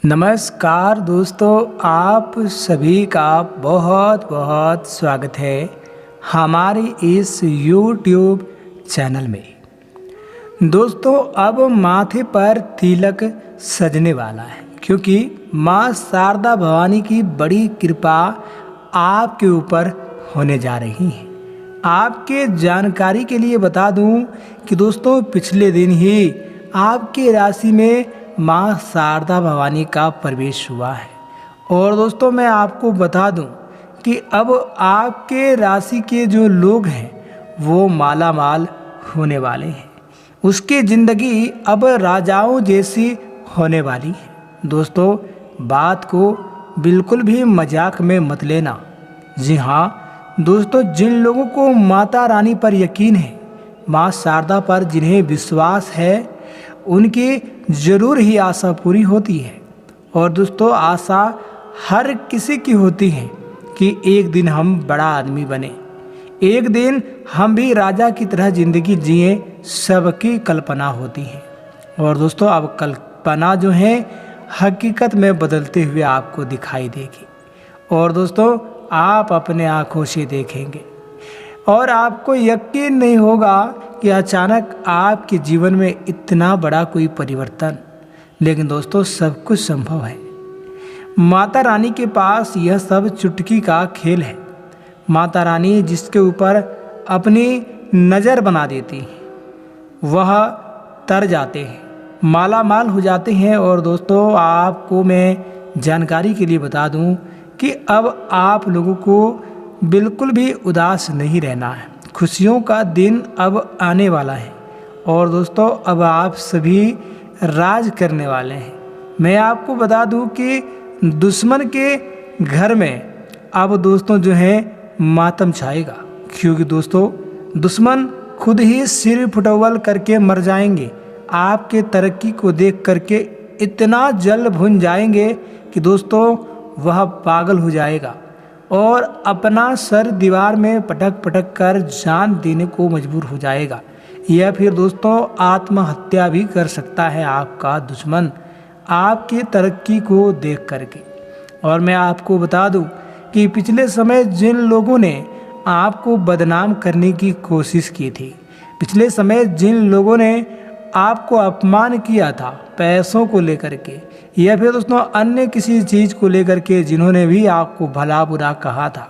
नमस्कार दोस्तों, आप सभी का बहुत बहुत स्वागत है हमारे इस YouTube चैनल में। दोस्तों, अब माथे पर तिलक सजने वाला है क्योंकि माँ शारदा भवानी की बड़ी कृपा आपके ऊपर होने जा रही है। आपके जानकारी के लिए बता दूं कि दोस्तों, पिछले दिन ही आपके राशि में माँ शारदा भवानी का प्रवेश हुआ है। और दोस्तों, मैं आपको बता दूं कि अब आपके राशि के जो लोग हैं वो माला माल होने वाले हैं। उसकी ज़िंदगी अब राजाओं जैसी होने वाली है। दोस्तों, बात को बिल्कुल भी मजाक में मत लेना। जी हाँ दोस्तों, जिन लोगों को माता रानी पर यकीन है, माँ शारदा पर जिन्हें विश्वास है, उनकी ज़रूर ही आशा पूरी होती है। और दोस्तों, आशा हर किसी की होती है कि एक दिन हम बड़ा आदमी बने, एक दिन हम भी राजा की तरह ज़िंदगी जिए, सबकी कल्पना होती है। और दोस्तों, अब कल्पना जो है हकीकत में बदलते हुए आपको दिखाई देगी। और दोस्तों, आप अपने आँखों से देखेंगे और आपको यकीन नहीं होगा कि अचानक आपके जीवन में इतना बड़ा कोई परिवर्तन। लेकिन दोस्तों, सब कुछ संभव है। माता रानी के पास यह सब चुटकी का खेल है। माता रानी जिसके ऊपर अपनी नज़र बना देती है, वह तर जाते हैं, माला माल हो जाते हैं। और दोस्तों, आपको मैं जानकारी के लिए बता दूं कि अब आप लोगों को बिल्कुल भी उदास नहीं रहना है। खुशियों का दिन अब आने वाला है। और दोस्तों, अब आप सभी राज करने वाले हैं। मैं आपको बता दूं कि दुश्मन के घर में अब दोस्तों जो है मातम छाएगा, क्योंकि दोस्तों दुश्मन खुद ही सिर फुटवल करके मर जाएंगे। आपके तरक्की को देख करके इतना जल भुन जाएंगे कि दोस्तों वह पागल हो जाएगा और अपना सर दीवार में पटक पटक कर जान देने को मजबूर हो जाएगा, या फिर दोस्तों आत्महत्या भी कर सकता है आपका दुश्मन आपकी तरक्की को देख करके। और मैं आपको बता दूं कि पिछले समय जिन लोगों ने आपको बदनाम करने की कोशिश की थी, पिछले समय जिन लोगों ने आपको अपमान किया था पैसों को लेकर के, या फिर दोस्तों अन्य किसी चीज़ को लेकर के जिन्होंने भी आपको भला बुरा कहा था,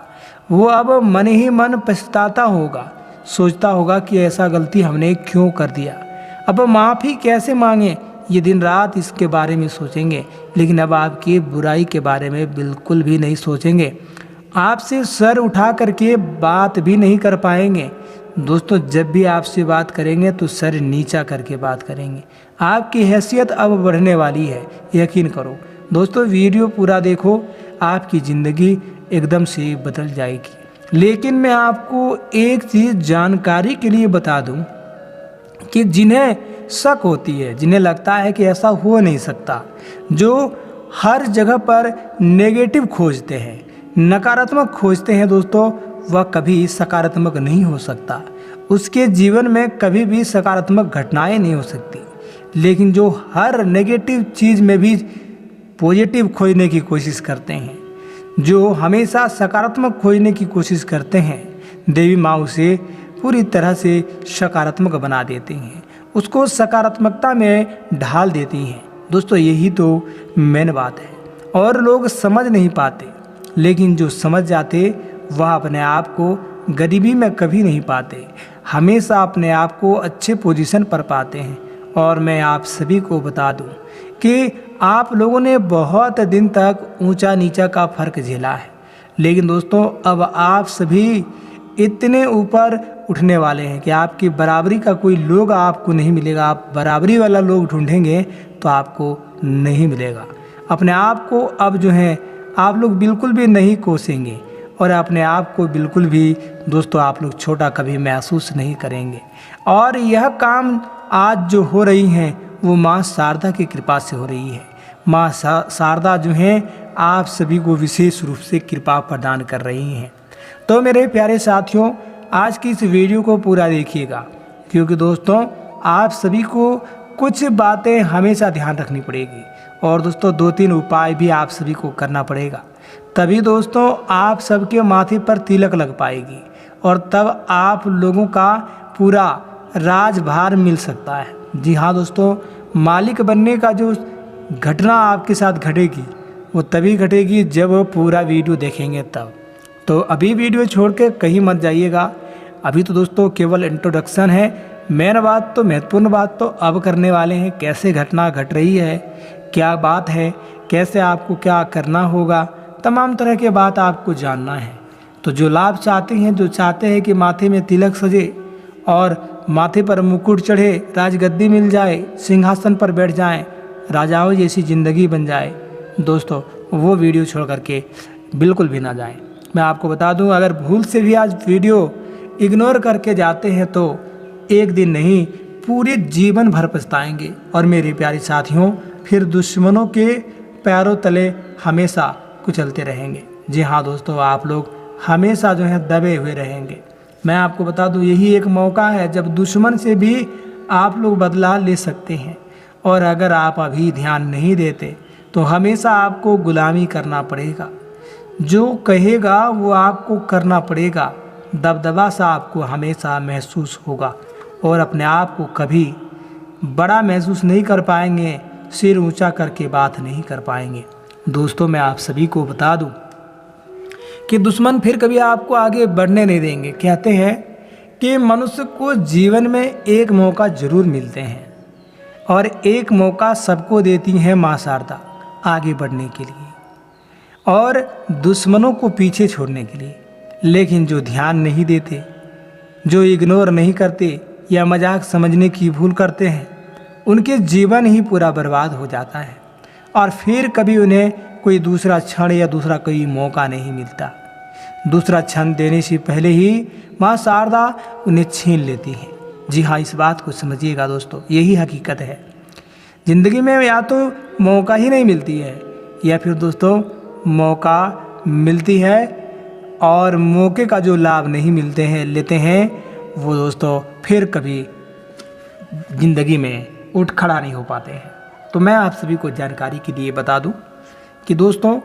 वो अब मन ही मन पछताता होगा, सोचता होगा कि ऐसा गलती हमने क्यों कर दिया। अब माफ़ी कैसे मांगे, ये दिन रात इसके बारे में सोचेंगे, लेकिन अब आपकी बुराई के बारे में बिल्कुल भी नहीं सोचेंगे। आपसे सर उठा करके बात भी नहीं कर पाएंगे। दोस्तों, जब भी आपसे बात करेंगे तो सर नीचा करके बात करेंगे। आपकी हैसियत अब बढ़ने वाली है, यकीन करो। दोस्तों, वीडियो पूरा देखो, आपकी ज़िंदगी एकदम से बदल जाएगी। लेकिन मैं आपको एक चीज़ जानकारी के लिए बता दूं कि जिन्हें शक होती है, जिन्हें लगता है कि ऐसा हो नहीं सकता, जो हर जगह पर नेगेटिव खोजते हैं, नकारात्मक खोजते हैं, दोस्तों वह कभी सकारात्मक नहीं हो सकता। उसके जीवन में कभी भी सकारात्मक घटनाएं नहीं हो सकती। लेकिन जो हर नेगेटिव चीज़ में भी पॉजिटिव खोजने की कोशिश करते हैं, जो हमेशा सकारात्मक खोजने की कोशिश करते हैं, देवी माँ उसे पूरी तरह से सकारात्मक बना देती हैं, उसको सकारात्मकता में ढाल देती हैं। दोस्तों, यही तो मेन बात है। और लोग समझ नहीं पाते, लेकिन जो समझ जाते वह अपने आप को गरीबी में कभी नहीं पाते, हमेशा अपने आप को अच्छे पोजीशन पर पाते हैं। और मैं आप सभी को बता दूं कि आप लोगों ने बहुत दिन तक ऊंचा नीचा का फ़र्क झेला है, लेकिन दोस्तों अब आप सभी इतने ऊपर उठने वाले हैं कि आपकी बराबरी का कोई लोग आपको नहीं मिलेगा। आप बराबरी वाला लोग ढूंढेंगे तो आपको नहीं मिलेगा। अपने आप को अब जो है आप लोग बिल्कुल भी नहीं कोसेंगे और अपने आप को बिल्कुल भी दोस्तों आप लोग छोटा कभी महसूस नहीं करेंगे। और यह काम आज जो हो रही हैं वो माँ शारदा की कृपा से हो रही है। माँ शारदा जो हैं आप सभी को विशेष रूप से कृपा प्रदान कर रही हैं। तो मेरे प्यारे साथियों, आज की इस वीडियो को पूरा देखिएगा, क्योंकि दोस्तों आप सभी को कुछ बातें हमेशा ध्यान रखनी पड़ेगी और दोस्तों 2-3 उपाय भी आप सभी को करना पड़ेगा, तभी दोस्तों आप सबके माथे पर तिलक लग पाएगी और तब आप लोगों का पूरा राजभार मिल सकता है। जी हाँ दोस्तों, मालिक बनने का जो घटना आपके साथ घटेगी वो तभी घटेगी जब पूरा वीडियो देखेंगे तब। तो अभी वीडियो छोड़ के कहीं मत जाइएगा। अभी तो दोस्तों केवल इंट्रोडक्शन है, मेन बात तो महत्वपूर्ण बात तो अब करने वाले हैं। कैसे घटना घट रही है, क्या बात है, कैसे आपको क्या करना होगा, तमाम तरह के बात आपको जानना है। तो जो लाभ चाहते हैं, जो चाहते हैं कि माथे में तिलक सजे और माथे पर मुकुट चढ़े, राजगद्दी मिल जाए, सिंहासन पर बैठ जाएं, राजाओं जैसी ज़िंदगी बन जाए, दोस्तों वो वीडियो छोड़ करके बिल्कुल भी ना जाएं। मैं आपको बता दूं, अगर भूल से भी आज वीडियो इग्नोर करके जाते हैं तो एक दिन नहीं पूरे जीवन भर पछताएंगे और मेरे प्यारे साथियों फिर दुश्मनों के पैरों तले हमेशा कुचलते रहेंगे। जी हाँ दोस्तों, आप लोग हमेशा जो है दबे हुए रहेंगे। मैं आपको बता दूं, यही एक मौका है जब दुश्मन से भी आप लोग बदला ले सकते हैं। और अगर आप अभी ध्यान नहीं देते तो हमेशा आपको गुलामी करना पड़ेगा, जो कहेगा वो आपको करना पड़ेगा। दबदबा सा आपको हमेशा महसूस होगा और अपने आप को कभी बड़ा महसूस नहीं कर पाएंगे, सिर ऊंचा करके बात नहीं कर पाएंगे। दोस्तों मैं आप सभी को बता दूं कि दुश्मन फिर कभी आपको आगे बढ़ने नहीं देंगे। कहते हैं कि मनुष्य को जीवन में एक मौका जरूर मिलते हैं और एक मौका सबको देती है माँ शारदा आगे बढ़ने के लिए और दुश्मनों को पीछे छोड़ने के लिए। लेकिन जो ध्यान नहीं देते, जो इग्नोर नहीं करते या मजाक समझने की भूल करते हैं, उनके जीवन ही पूरा बर्बाद हो जाता है और फिर कभी उन्हें कोई दूसरा क्षण या दूसरा कोई मौका नहीं मिलता। दूसरा क्षण देने से पहले ही माँ शारदा उन्हें छीन लेती है। जी हाँ, इस बात को समझिएगा दोस्तों, यही हकीकत है। ज़िंदगी में या तो मौका ही नहीं मिलती है या फिर दोस्तों मौका मिलती है और मौके का जो लाभ नहीं लेते हैं वो दोस्तों फिर कभी ज़िंदगी में उठ खड़ा नहीं हो पाते हैं। तो मैं आप सभी को जानकारी के लिए बता दूं कि दोस्तों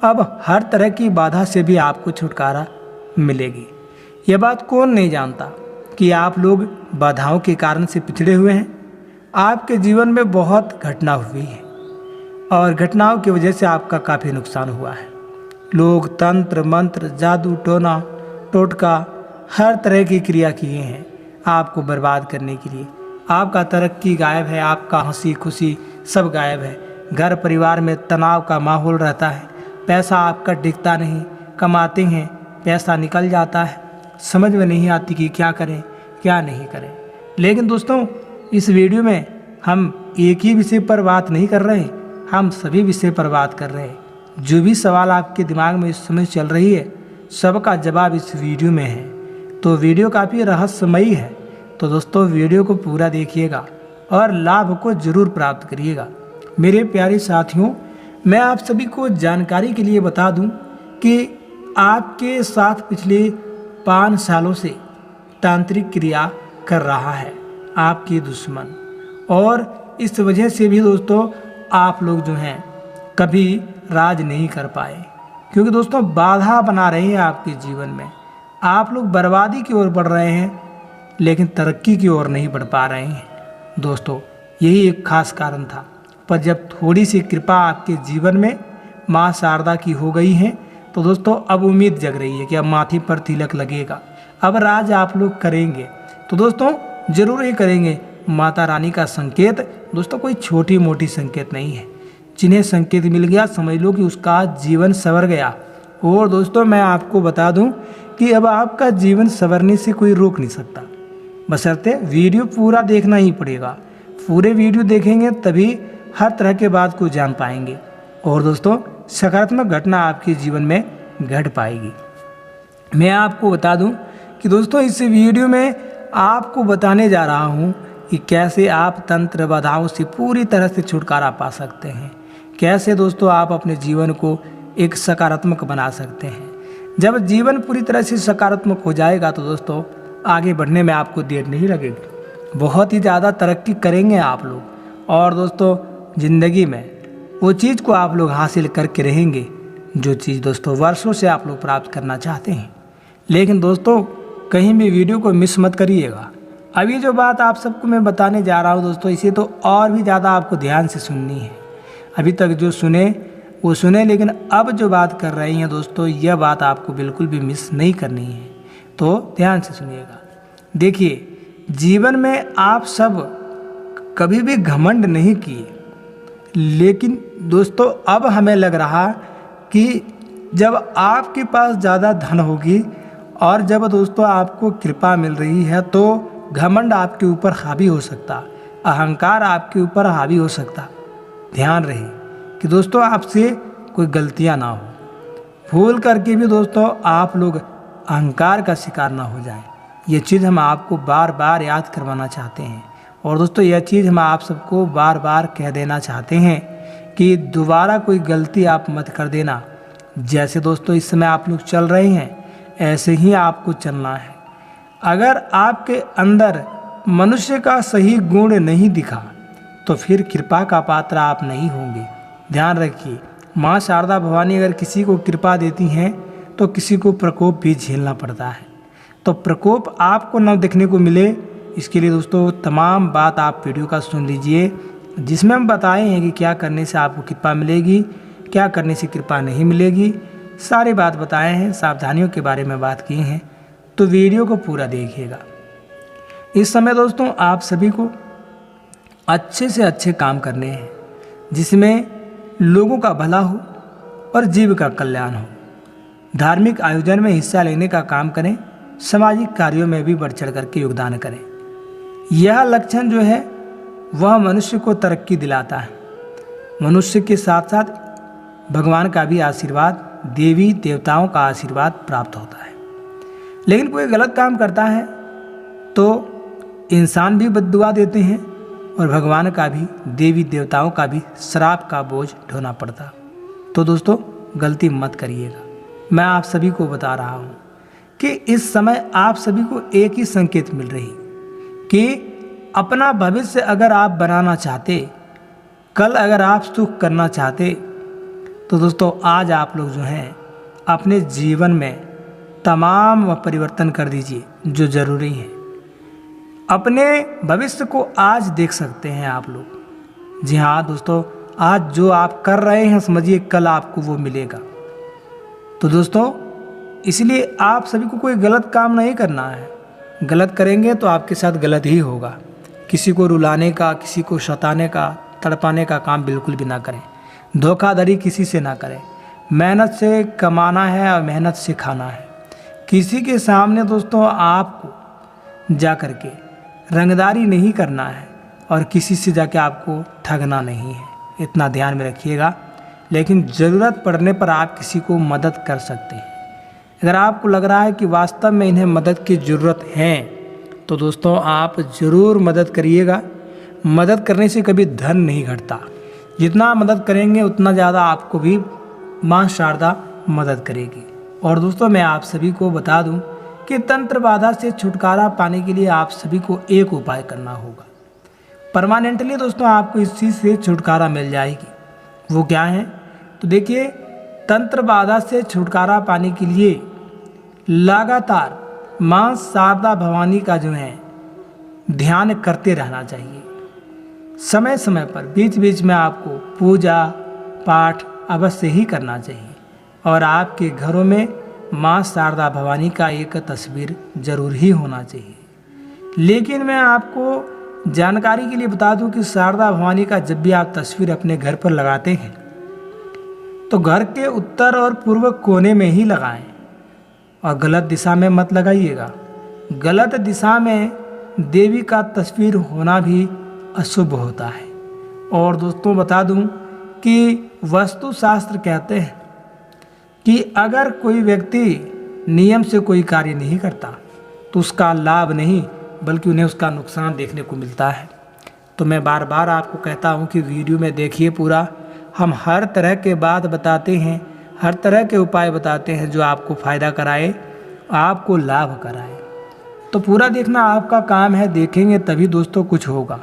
अब हर तरह की बाधा से भी आपको छुटकारा मिलेगी। यह बात कौन नहीं जानता कि आप लोग बाधाओं के कारण से पिछड़े हुए हैं। आपके जीवन में बहुत घटना हुई है और घटनाओं की वजह से आपका काफ़ी नुकसान हुआ है। लोग तंत्र मंत्र, जादू टोना टोटका हर तरह की क्रिया किए हैं आपको बर्बाद करने के लिए। आपका तरक्की गायब है, आपका हंसी खुशी सब गायब है। घर परिवार में तनाव का माहौल रहता है। पैसा आपका टिकता नहीं, कमाते हैं पैसा निकल जाता है, समझ में नहीं आती कि क्या करें क्या नहीं करें। लेकिन दोस्तों इस वीडियो में हम एक ही विषय पर बात नहीं कर रहे, हम सभी विषय पर बात कर रहे हैं। जो भी सवाल आपके दिमाग में इस समय चल रही है सबका जवाब इस वीडियो में है। तो वीडियो काफ़ी रहस्यमयी है, तो दोस्तों वीडियो को पूरा देखिएगा और लाभ को ज़रूर प्राप्त करिएगा। मेरे प्यारे साथियों, मैं आप सभी को जानकारी के लिए बता दूं कि आपके साथ पिछले 5 सालों से तांत्रिक क्रिया कर रहा है आपके दुश्मन, और इस वजह से भी दोस्तों आप लोग जो हैं कभी राज नहीं कर पाए, क्योंकि दोस्तों बाधा बना रहे हैं आपके जीवन में। आप लोग बर्बादी की ओर बढ़ रहे हैं लेकिन तरक्की की ओर नहीं बढ़ पा रहे हैं। दोस्तों यही एक खास कारण था, पर जब थोड़ी सी कृपा आपके जीवन में माँ शारदा की हो गई है तो दोस्तों अब उम्मीद जग रही है कि अब माथे पर तिलक लगेगा, अब राज आप लोग करेंगे। तो दोस्तों जरूर ही करेंगे। माता रानी का संकेत दोस्तों कोई छोटी मोटी संकेत नहीं है। जिन्हें संकेत मिल गया समझ लो कि उसका जीवन संवर गया। और दोस्तों मैं आपको बता दूं कि अब आपका जीवन संवरने से कोई रोक नहीं सकता, बशर्ते वीडियो पूरा देखना ही पड़ेगा। पूरे वीडियो देखेंगे तभी हर तरह के बात को जान पाएंगे और दोस्तों सकारात्मक घटना आपके जीवन में घट पाएगी। मैं आपको बता दूं कि दोस्तों इस वीडियो में आपको बताने जा रहा हूं कि कैसे आप तंत्र बाधाओं से पूरी तरह से छुटकारा पा सकते हैं, कैसे दोस्तों आप अपने जीवन को एक सकारात्मक बना सकते हैं। जब जीवन पूरी तरह से सकारात्मक हो जाएगा तो दोस्तों आगे बढ़ने में आपको देर नहीं लगेगी, बहुत ही ज़्यादा तरक्की करेंगे आप लोग। और दोस्तों ज़िंदगी में वो चीज़ को आप लोग हासिल करके रहेंगे जो चीज़ दोस्तों वर्षों से आप लोग प्राप्त करना चाहते हैं। लेकिन दोस्तों कहीं भी वीडियो को मिस मत करिएगा। अभी जो बात आप सबको मैं बताने जा रहा हूँ दोस्तों, इसे तो और भी ज़्यादा आपको ध्यान से सुननी है। अभी तक जो सुने वो सुने, लेकिन अब जो बात कर रही हैं दोस्तों, यह बात आपको बिल्कुल भी मिस नहीं करनी है, तो ध्यान से सुनिएगा। देखिए, जीवन में आप सब कभी भी घमंड नहीं किए, लेकिन दोस्तों अब हमें लग रहा कि जब आपके पास ज़्यादा धन होगी और जब दोस्तों आपको कृपा मिल रही है तो घमंड आपके ऊपर हावी हो सकता, अहंकार आपके ऊपर हावी हो सकता। ध्यान रहे कि दोस्तों आपसे कोई गलतियां ना हो, भूल करके भी दोस्तों आप लोग अहंकार का शिकार ना हो जाएं। ये चीज़ हम आपको बार बार याद करवाना चाहते हैं। और दोस्तों यह चीज़ हम आप सबको बार बार कह देना चाहते हैं कि दोबारा कोई गलती आप मत कर देना। जैसे दोस्तों इस समय आप लोग चल रहे हैं, ऐसे ही आपको चलना है। अगर आपके अंदर मनुष्य का सही गुण नहीं दिखा तो फिर कृपा का पात्र आप नहीं होंगे। ध्यान रखिए, माँ शारदा भवानी अगर किसी को कृपा देती हैं तो किसी को प्रकोप भी झेलना पड़ता है। तो प्रकोप आपको न देखने को मिले, इसके लिए दोस्तों तमाम बात आप वीडियो का सुन लीजिए, जिसमें हम बताए हैं कि क्या करने से आपको कृपा मिलेगी, क्या करने से कृपा नहीं मिलेगी। सारी बात बताए हैं, सावधानियों के बारे में बात की हैं, तो वीडियो को पूरा देखिएगा। इस समय दोस्तों आप सभी को अच्छे से अच्छे काम करने हैं, जिसमें लोगों का भला हो और जीव का कल्याण हो। धार्मिक आयोजन में हिस्सा लेने का काम करें, सामाजिक कार्यों में भी बढ़ चढ़ करके योगदान करें। यह लक्षण जो है वह मनुष्य को तरक्की दिलाता है। मनुष्य के साथ साथ भगवान का भी आशीर्वाद, देवी देवताओं का आशीर्वाद प्राप्त होता है। लेकिन कोई गलत काम करता है तो इंसान भी बद्दुआ देते हैं और भगवान का भी, देवी देवताओं का भी श्राप का बोझ ढोना पड़ता। तो दोस्तों गलती मत करिएगा। मैं आप सभी को बता रहा हूँ कि इस समय आप सभी को एक ही संकेत मिल रही कि अपना भविष्य अगर आप बनाना चाहते, कल अगर आप सुख करना चाहते, तो दोस्तों आज आप लोग जो हैं अपने जीवन में तमाम परिवर्तन कर दीजिए जो ज़रूरी है। अपने भविष्य को आज देख सकते हैं आप लोग। जी हाँ दोस्तों, आज जो आप कर रहे हैं समझिए कल आपको वो मिलेगा। तो दोस्तों इसलिए आप सभी को कोई गलत काम नहीं करना है। गलत करेंगे तो आपके साथ गलत ही होगा। किसी को रुलाने का, किसी को सताने का, तड़पाने का काम बिल्कुल भी ना करें। धोखाधड़ी किसी से ना करें। मेहनत से कमाना है और मेहनत से खाना है। किसी के सामने दोस्तों आपको जा कर के रंगदारी नहीं करना है और किसी से जाके आपको ठगना नहीं है, इतना ध्यान में रखिएगा। लेकिन ज़रूरत पड़ने पर आप किसी को मदद कर सकते हैं। अगर आपको लग रहा है कि वास्तव में इन्हें मदद की ज़रूरत है तो दोस्तों आप ज़रूर मदद करिएगा। मदद करने से कभी धन नहीं घटता। जितना मदद करेंगे उतना ज़्यादा आपको भी माँ शारदा मदद करेगी। और दोस्तों मैं आप सभी को बता दूं कि तंत्र बाधा से छुटकारा पाने के लिए आप सभी को एक उपाय करना होगा। परमानेंटली दोस्तों आपको इस चीज़ से छुटकारा मिल जाएगी। वो क्या है तो देखिए, तंत्र बाधा से छुटकारा पाने के लिए लगातार माँ शारदा भवानी का जो है ध्यान करते रहना चाहिए। समय समय पर बीच बीच में आपको पूजा पाठ अवश्य ही करना चाहिए। और आपके घरों में माँ शारदा भवानी का एक तस्वीर जरूर ही होना चाहिए। लेकिन मैं आपको जानकारी के लिए बता दूं कि शारदा भवानी का जब भी आप तस्वीर अपने घर पर लगाते हैं तो घर के उत्तर और पूर्व कोने में ही लगाएं और गलत दिशा में मत लगाइएगा। गलत दिशा में देवी का तस्वीर होना भी अशुभ होता है। और दोस्तों बता दूं कि वास्तुशास्त्र कहते हैं कि अगर कोई व्यक्ति नियम से कोई कार्य नहीं करता तो उसका लाभ नहीं बल्कि उन्हें उसका नुकसान देखने को मिलता है। तो मैं बार बार आपको कहता हूं कि वीडियो में देखिए पूरा। हम हर तरह के बात बताते हैं, हर तरह के उपाय बताते हैं जो आपको फ़ायदा कराए, आपको लाभ कराए। तो पूरा देखना आपका काम है। देखेंगे तभी दोस्तों कुछ होगा,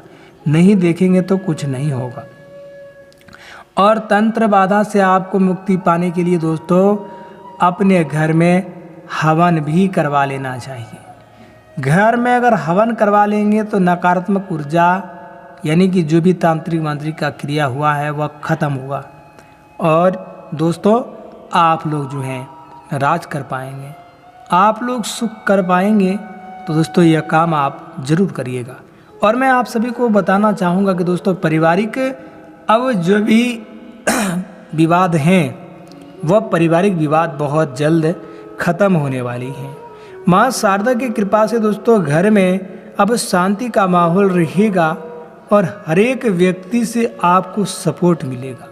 नहीं देखेंगे तो कुछ नहीं होगा। और तंत्र बाधा से आपको मुक्ति पाने के लिए दोस्तों अपने घर में हवन भी करवा लेना चाहिए। घर में अगर हवन करवा लेंगे तो नकारात्मक ऊर्जा यानी कि जो भी तांत्रिक मांत्रिक का क्रिया हुआ है वह खत्म होगा और दोस्तों आप लोग जो हैं राज कर पाएंगे, आप लोग सुख कर पाएंगे। तो दोस्तों यह काम आप ज़रूर करिएगा। और मैं आप सभी को बताना चाहूँगा कि दोस्तों पारिवारिक अब जो भी विवाद हैं वह पारिवारिक विवाद बहुत जल्द खत्म होने वाली हैं। माँ शारदा की कृपा से दोस्तों घर में अब शांति का माहौल रहेगा और हर एक व्यक्ति से आपको सपोर्ट मिलेगा।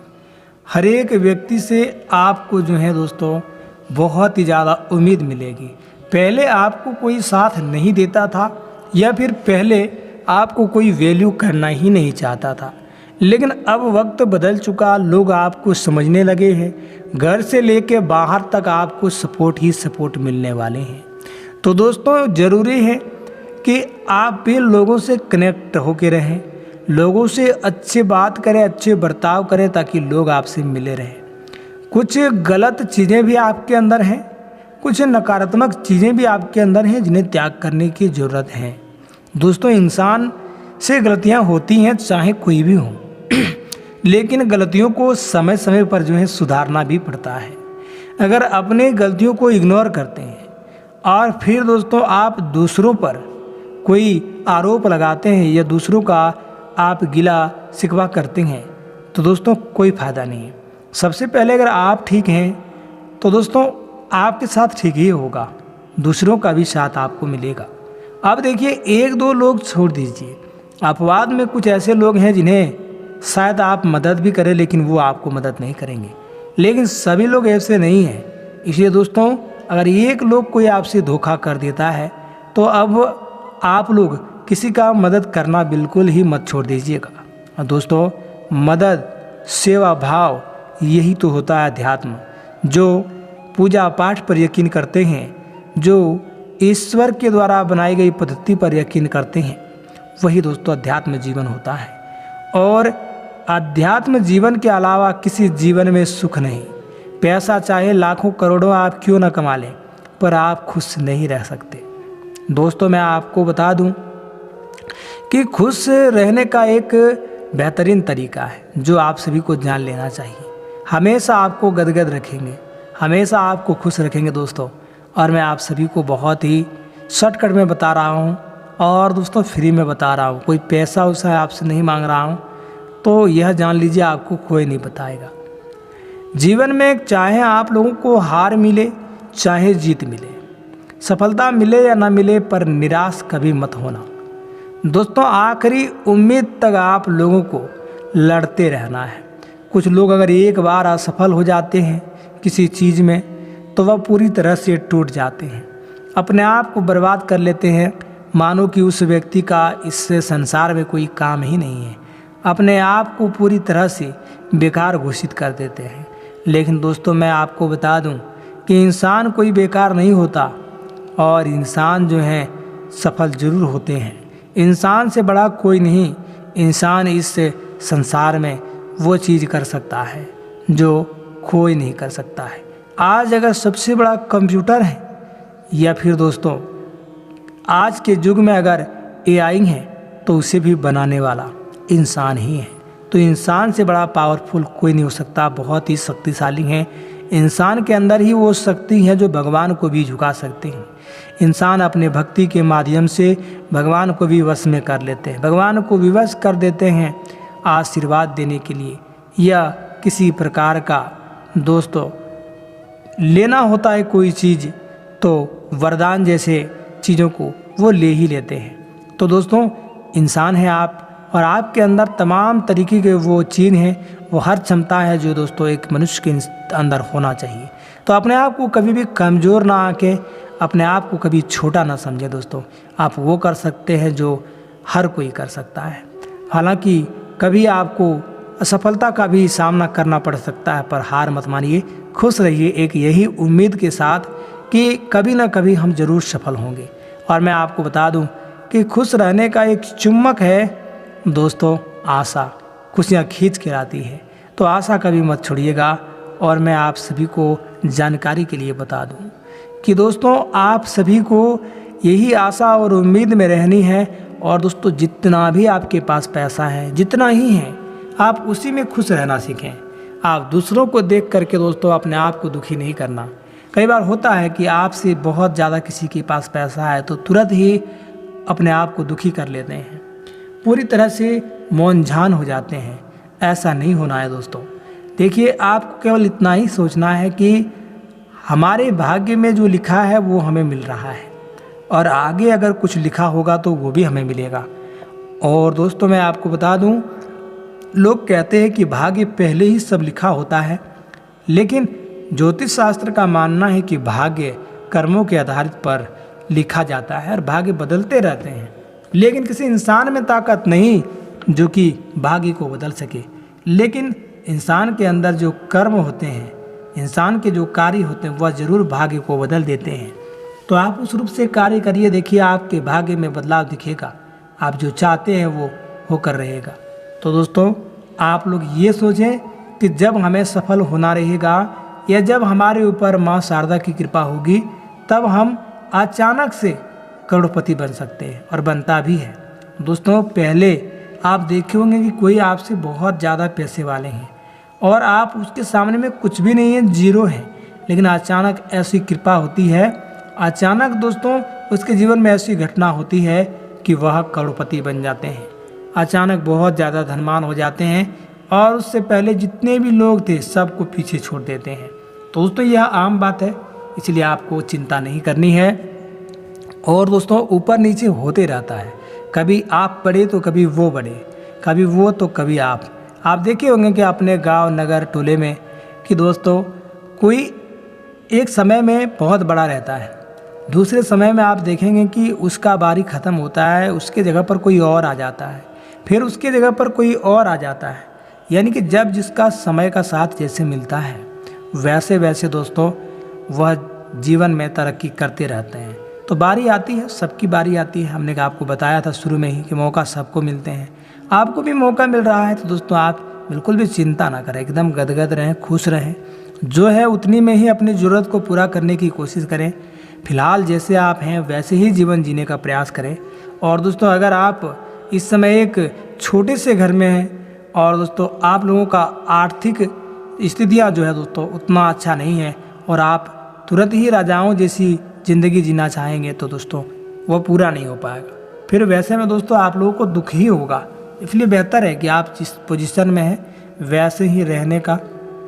हर एक व्यक्ति से आपको जो है दोस्तों बहुत ही ज़्यादा उम्मीद मिलेगी। पहले आपको कोई साथ नहीं देता था या फिर पहले आपको कोई वैल्यू करना ही नहीं चाहता था, लेकिन अब वक्त बदल चुका, लोग आपको समझने लगे हैं। घर से लेके बाहर तक आपको सपोर्ट ही सपोर्ट मिलने वाले हैं। तो दोस्तों ज़रूरी है कि आप भी लोगों से कनेक्ट होके रहें, लोगों से अच्छे बात करें, अच्छे बर्ताव करें ताकि लोग आपसे मिले रहें। कुछ गलत चीज़ें भी आपके अंदर हैं, कुछ नकारात्मक चीज़ें भी आपके अंदर हैं जिन्हें त्याग करने की ज़रूरत है। दोस्तों इंसान से गलतियां होती हैं चाहे कोई भी हो लेकिन गलतियों को समय समय पर जो है सुधारना भी पड़ता है। अगर अपने गलतियों को इग्नोर करते हैं और फिर दोस्तों आप दूसरों पर कोई आरोप लगाते हैं या दूसरों का आप गिला शिकवा करते हैं तो दोस्तों कोई फ़ायदा नहीं है। सबसे पहले अगर आप ठीक हैं तो दोस्तों आपके साथ ठीक ही होगा, दूसरों का भी साथ आपको मिलेगा। अब देखिए एक दो लोग छोड़ दीजिए, अपवाद में कुछ ऐसे लोग हैं जिन्हें शायद आप मदद भी करें लेकिन वो आपको मदद नहीं करेंगे, लेकिन सभी लोग ऐसे नहीं हैं। इसलिए दोस्तों अगर एक लोग कोई आपसे धोखा कर देता है तो अब आप लोग किसी का मदद करना बिल्कुल ही मत छोड़ दीजिएगा। और दोस्तों मदद सेवा भाव यही तो होता है अध्यात्म। जो पूजा पाठ पर यकीन करते हैं, जो ईश्वर के द्वारा बनाई गई पद्धति पर यकीन करते हैं, वही दोस्तों अध्यात्म जीवन होता है। और अध्यात्म जीवन के अलावा किसी जीवन में सुख नहीं। पैसा चाहे लाखों करोड़ों आप क्यों ना कमा लें पर आप खुश नहीं रह सकते। दोस्तों मैं आपको बता दूं कि खुश रहने का एक बेहतरीन तरीका है जो आप सभी को जान लेना चाहिए। हमेशा आपको गदगद रखेंगे, हमेशा आपको खुश रखेंगे दोस्तों। और मैं आप सभी को बहुत ही शॉर्टकट में बता रहा हूँ और दोस्तों फ्री में बता रहा हूँ, कोई पैसा वैसा आपसे नहीं मांग रहा हूँ। तो यह जान लीजिए आपको कोई नहीं बताएगा। जीवन में चाहे आप लोगों को हार मिले चाहे जीत मिले, सफलता मिले या ना मिले, पर निराश कभी मत होना। दोस्तों आखिरी उम्मीद तक आप लोगों को लड़ते रहना है। कुछ लोग अगर एक बार असफल हो जाते हैं किसी चीज़ में तो वह पूरी तरह से टूट जाते हैं, अपने आप को बर्बाद कर लेते हैं, मानो कि उस व्यक्ति का इस संसार में कोई काम ही नहीं है। अपने आप को पूरी तरह से बेकार घोषित कर देते हैं। लेकिन दोस्तों मैं आपको बता दूं कि इंसान कोई बेकार नहीं होता और इंसान जो है सफल जरूर होते हैं। इंसान से बड़ा कोई नहीं। इंसान इस संसार में वो चीज़ कर सकता है जो कोई नहीं कर सकता है। आज अगर सबसे बड़ा कंप्यूटर है या फिर दोस्तों आज के युग में अगर AI है तो उसे भी बनाने वाला इंसान ही है। तो इंसान से बड़ा पावरफुल कोई नहीं हो सकता, बहुत ही शक्तिशाली हैं। इंसान के अंदर ही वो शक्ति है जो भगवान को भी झुका सकते हैं। इंसान अपने भक्ति के माध्यम से भगवान को भी वश में कर लेते हैं, भगवान को विवश कर देते हैं आशीर्वाद देने के लिए या किसी प्रकार का दोस्तों लेना होता है कोई चीज़ तो वरदान जैसे चीज़ों को वो ले ही लेते हैं। तो दोस्तों इंसान है आप और आपके अंदर तमाम तरीके के वो चीज़ हैं, वो हर क्षमता है जो दोस्तों एक मनुष्य के अंदर होना चाहिए। तो अपने आप को कभी भी कमज़ोर ना आके अपने आप को कभी छोटा ना समझे दोस्तों। आप वो कर सकते हैं जो हर कोई कर सकता है। हालांकि कभी आपको असफलता का भी सामना करना पड़ सकता है, पर हार मत मानिए, खुश रहिए एक यही उम्मीद के साथ कि कभी ना कभी हम ज़रूर सफल होंगे। और मैं आपको बता दूं कि खुश रहने का एक चुम्बक है दोस्तों आशा, खुशियाँ खींच के लाती है। तो आशा कभी मत छोड़िएगा। और मैं आप सभी को जानकारी के लिए बता दूं कि दोस्तों आप सभी को यही आशा और उम्मीद में रहनी है। और दोस्तों जितना भी आपके पास पैसा है, जितना ही है, आप उसी में खुश रहना सीखें। आप दूसरों को देख करके दोस्तों अपने आप को दुखी नहीं करना। कई बार होता है कि आपसे बहुत ज़्यादा किसी के पास पैसा है तो तुरंत ही अपने आप को दुखी कर लेते हैं, पूरी तरह से मौनझान हो जाते हैं। ऐसा नहीं होना है दोस्तों। देखिए, आपको केवल इतना ही सोचना है कि हमारे भाग्य में जो लिखा है वो हमें मिल रहा है, और आगे अगर कुछ लिखा होगा तो वो भी हमें मिलेगा। और दोस्तों मैं आपको बता दूं, लोग कहते हैं कि भाग्य पहले ही सब लिखा होता है, लेकिन ज्योतिष शास्त्र का मानना है कि भाग्य कर्मों के आधारित पर लिखा जाता है और भाग्य बदलते रहते हैं। लेकिन किसी इंसान में ताकत नहीं जो कि भाग्य को बदल सके, लेकिन इंसान के अंदर जो कर्म होते हैं, इंसान के जो कार्य होते हैं, वह जरूर भाग्य को बदल देते हैं। तो आप उस रूप से कार्य करिए, देखिए आपके भाग्य में बदलाव दिखेगा। आप जो चाहते हैं वो होकर रहेगा। तो दोस्तों आप लोग ये सोचें कि जब हमें सफल होना रहेगा या जब हमारे ऊपर माँ शारदा की कृपा होगी, तब हम अचानक से करोड़पति बन सकते हैं, और बनता भी है। दोस्तों पहले आप देखे होंगे कि कोई आपसे बहुत ज़्यादा पैसे वाले हैं और आप उसके सामने में कुछ भी नहीं है, जीरो है, लेकिन अचानक ऐसी कृपा होती है, अचानक दोस्तों उसके जीवन में ऐसी घटना होती है कि वह करोड़पति बन जाते हैं, अचानक बहुत ज़्यादा धनवान हो जाते हैं, और उससे पहले जितने भी लोग थे सबको पीछे छोड़ देते हैं। तो दोस्तों यह आम बात है, इसलिए आपको चिंता नहीं करनी है। और दोस्तों ऊपर नीचे होते रहता है, कभी आप बढ़े तो कभी वो बढ़े, कभी वो तो कभी आप देखे होंगे कि अपने गांव नगर टोले में कि दोस्तों कोई एक समय में बहुत बड़ा रहता है, दूसरे समय में आप देखेंगे कि उसका बारी ख़त्म होता है, उसके जगह पर कोई और आ जाता है, फिर उसके जगह पर कोई और आ जाता है। यानी कि जब जिसका समय का साथ जैसे मिलता है वैसे वैसे दोस्तों वह जीवन में तरक्की करते रहते हैं। तो बारी आती है, सबकी बारी आती है। हमने आपको बताया था शुरू में ही कि मौका सबको मिलते हैं, आपको भी मौका मिल रहा है। तो दोस्तों आप बिल्कुल भी चिंता ना करें, एकदम गदगद रहें, खुश रहें, जो है उतनी में ही अपनी ज़रूरत को पूरा करने की कोशिश करें। फिलहाल जैसे आप हैं वैसे ही जीवन जीने का प्रयास करें। और दोस्तों अगर आप इस समय एक छोटे से घर में हैं और दोस्तों आप लोगों का आर्थिक स्थितियाँ जो है दोस्तों उतना अच्छा नहीं है और आप तुरंत ही राजाओं जैसी ज़िंदगी जीना चाहेंगे, तो दोस्तों वो पूरा नहीं हो पाएगा। फिर वैसे में दोस्तों आप लोगों को दुख ही होगा। इसलिए बेहतर है कि आप जिस पोजीशन में हैं वैसे ही रहने का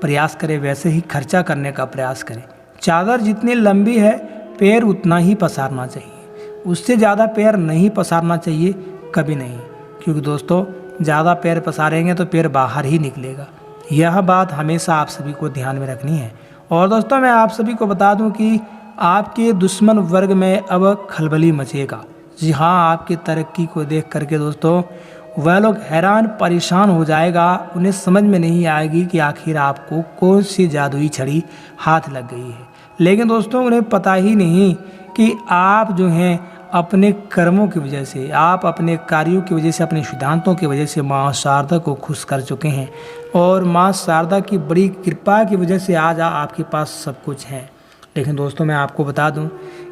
प्रयास करें, वैसे ही खर्चा करने का प्रयास करें। चादर जितनी लंबी है पैर उतना ही पसारना चाहिए, उससे ज़्यादा पैर नहीं पसारना चाहिए, कभी नहीं। क्योंकि दोस्तों ज़्यादा पैर पसारेंगे तो पैर बाहर ही निकलेगा। यह बात हमेशा आप सभी को ध्यान में रखनी है। और दोस्तों मैं आप सभी को बता दूं कि आपके दुश्मन वर्ग में अब खलबली मचेगा। जी हाँ, आपकी तरक्की को देख करके दोस्तों वह लोग हैरान परेशान हो जाएगा। उन्हें समझ में नहीं आएगी कि आखिर आपको कौन सी जादुई छड़ी हाथ लग गई है। लेकिन दोस्तों उन्हें पता ही नहीं कि आप जो हैं अपने कर्मों की वजह से, आप अपने कार्यों की वजह से, अपने सिद्धांतों की वजह से माँ शारदा को खुश कर चुके हैं। और माँ शारदा की बड़ी कृपा की वजह से आज आपके पास सब कुछ है। लेकिन दोस्तों मैं आपको बता दूं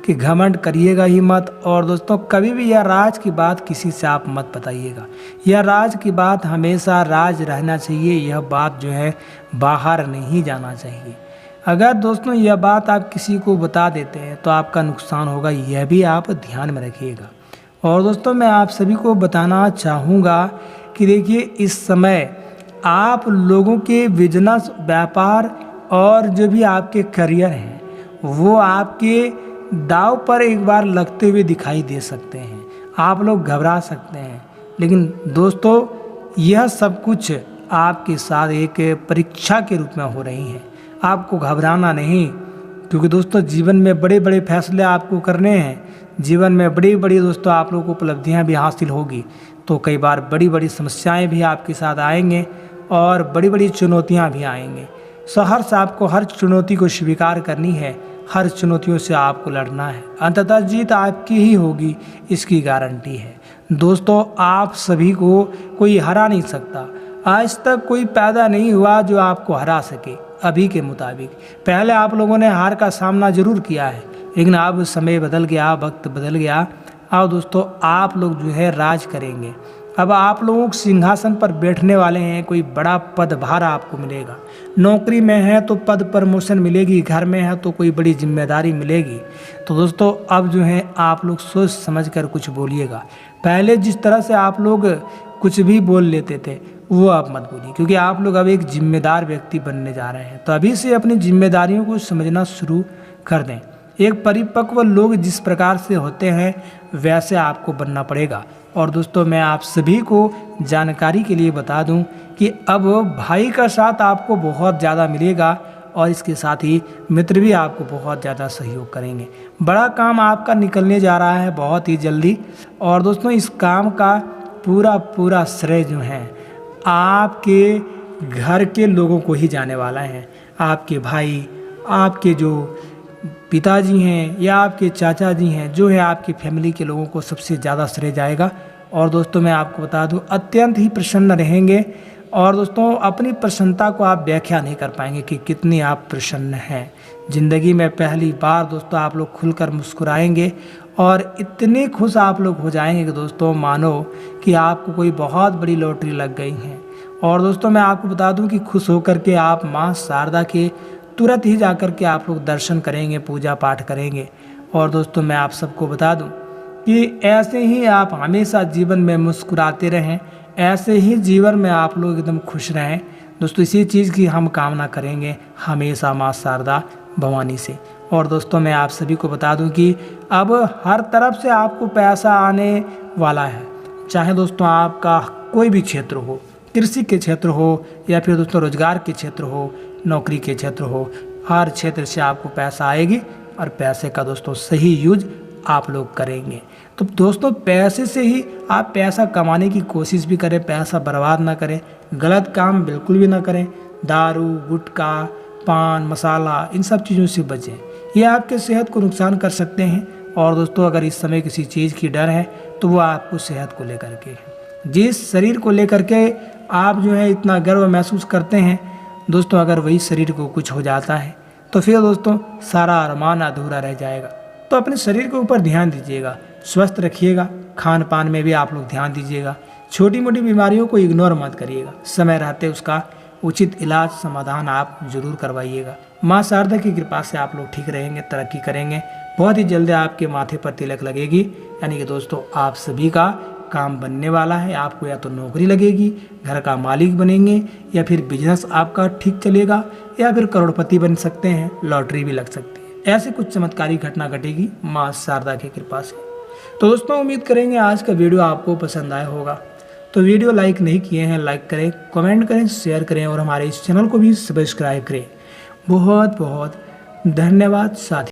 कि घमंड करिएगा ही मत। और दोस्तों कभी भी यह राज की बात किसी से आप मत बताइएगा। यह राज की बात हमेशा राज रहना चाहिए, यह बात जो है बाहर नहीं जाना चाहिए। अगर दोस्तों यह बात आप किसी को बता देते हैं तो आपका नुकसान होगा, यह भी आप ध्यान में रखिएगा। और दोस्तों मैं आप सभी को बताना चाहूँगा कि देखिए इस समय आप लोगों के बिजनेस, व्यापार और जो भी आपके करियर हैं वो आपके दांव पर एक बार लगते हुए दिखाई दे सकते हैं। आप लोग घबरा सकते हैं, लेकिन दोस्तों यह सब कुछ आपके साथ एक परीक्षा के रूप में हो रही है। आपको घबराना नहीं, क्योंकि दोस्तों जीवन में बड़े बड़े फैसले आपको करने हैं। जीवन में बड़ी बड़ी दोस्तों आप लोगों को उपलब्धियां भी हासिल होगी, तो कई बार बड़ी बड़ी समस्याएं भी आपके साथ आएंगे और बड़ी बड़ी चुनौतियां भी आएंगे। सहर्ष आपको हर चुनौती को स्वीकार करनी है, हर चुनौतियों से आपको लड़ना है। अंततः जीत आपकी ही होगी, इसकी गारंटी है। दोस्तों आप सभी को कोई हरा नहीं सकता। आज तक कोई पैदा नहीं हुआ जो आपको हरा सके अभी के मुताबिक। पहले आप लोगों ने हार का सामना ज़रूर किया है, लेकिन अब समय बदल गया, वक्त बदल गया। अब दोस्तों आप लोग जो है राज करेंगे। अब आप लोगों को सिंहासन पर बैठने वाले हैं, कोई बड़ा पदभार आपको मिलेगा। नौकरी में है तो पद प्रमोशन मिलेगी, घर में है तो कोई बड़ी जिम्मेदारी मिलेगी। तो दोस्तों अब जो है आप लोग सोच समझ कर कुछ बोलिएगा। पहले जिस तरह से आप लोग कुछ भी बोल लेते थे वो आप मत बोलिए, क्योंकि आप लोग अब एक जिम्मेदार व्यक्ति बनने जा रहे हैं। तो अभी से अपनी जिम्मेदारियों को समझना शुरू कर दें। एक परिपक्व लोग जिस प्रकार से होते हैं वैसे आपको बनना पड़ेगा। और दोस्तों मैं आप सभी को जानकारी के लिए बता दूं कि अब भाई का साथ आपको बहुत ज़्यादा मिलेगा और इसके साथ ही मित्र भी आपको बहुत ज़्यादा सहयोग करेंगे। बड़ा काम आपका निकलने जा रहा है बहुत ही जल्दी। और दोस्तों इस काम का पूरा श्रेय जो है आपके घर के लोगों को ही जाने वाला है। आपके भाई, आपके जो पिताजी हैं या आपके चाचा जी हैं, जो है आपकी फैमिली के लोगों को सबसे ज़्यादा श्रेय जाएगा। और दोस्तों मैं आपको बता दूं अत्यंत ही प्रसन्न रहेंगे। और दोस्तों अपनी प्रसन्नता को आप व्याख्या नहीं कर पाएंगे कि कितनी आप प्रसन्न हैं। ज़िंदगी में पहली बार दोस्तों आप लोग खुलकर मुस्कुराएंगे और इतने खुश आप लोग हो जाएंगे कि दोस्तों मानो कि आपको कोई बहुत बड़ी लॉटरी लग गई है। और दोस्तों मैं आपको बता दूं कि खुश होकर के आप माँ शारदा के तुरंत ही जाकर के आप लोग दर्शन करेंगे, पूजा पाठ करेंगे। और दोस्तों मैं आप सबको बता दूं कि ऐसे ही आप हमेशा जीवन में मुस्कुराते रहें, ऐसे ही जीवन में आप लोग एकदम खुश रहें। दोस्तों इसी चीज़ की हम कामना करेंगे हमेशा माँ शारदा भवानी से। और दोस्तों मैं आप सभी को बता दूं कि अब हर तरफ से आपको पैसा आने वाला है। चाहे दोस्तों आपका कोई भी क्षेत्र हो, कृषि के क्षेत्र हो या फिर दोस्तों रोजगार के क्षेत्र हो, नौकरी के क्षेत्र हो, हर क्षेत्र से आपको पैसा आएगी और पैसे का दोस्तों सही यूज आप लोग करेंगे। तो दोस्तों पैसे से ही आप पैसा कमाने की कोशिश भी करें, पैसा बर्बाद ना करें, गलत काम बिल्कुल भी ना करें। दारू, गुटखा, पान मसाला इन सब चीज़ों से बचें, ये आपके सेहत को नुकसान कर सकते हैं। और दोस्तों अगर इस समय किसी चीज़ की डर है तो वो आपको सेहत को लेकर के है। जिस शरीर को लेकर के आप जो है इतना गर्व महसूस करते हैं दोस्तों, अगर वही शरीर को कुछ हो जाता है तो फिर दोस्तों सारा अरमान अधूरा रह जाएगा। तो अपने शरीर के ऊपर ध्यान दीजिएगा, स्वस्थ रखिएगा, खान पान में भी आप लोग ध्यान दीजिएगा। छोटी मोटी बीमारियों को इग्नोर मत करिएगा, समय रहते उसका उचित इलाज समाधान आप जरूर करवाइएगा। माँ शारदा की कृपा से आप लोग ठीक रहेंगे, तरक्की करेंगे। बहुत ही जल्दी आपके माथे पर तिलक लगेगी, यानी कि दोस्तों आप सभी का काम बनने वाला है। आपको या तो नौकरी लगेगी, घर का मालिक बनेंगे, या फिर बिजनेस आपका ठीक चलेगा, या फिर करोड़पति बन सकते हैं, लॉटरी भी लग सकती है। ऐसे कुछ चमत्कारी घटना घटेगी माँ शारदा की कृपा से। तो दोस्तों उम्मीद करेंगे आज का वीडियो आपको पसंद आया होगा। तो वीडियो लाइक नहीं किए हैं, लाइक करें, कमेंट करें, शेयर करें और हमारे इस चैनल को भी सब्सक्राइब करें। बहुत बहुत धन्यवाद साथी।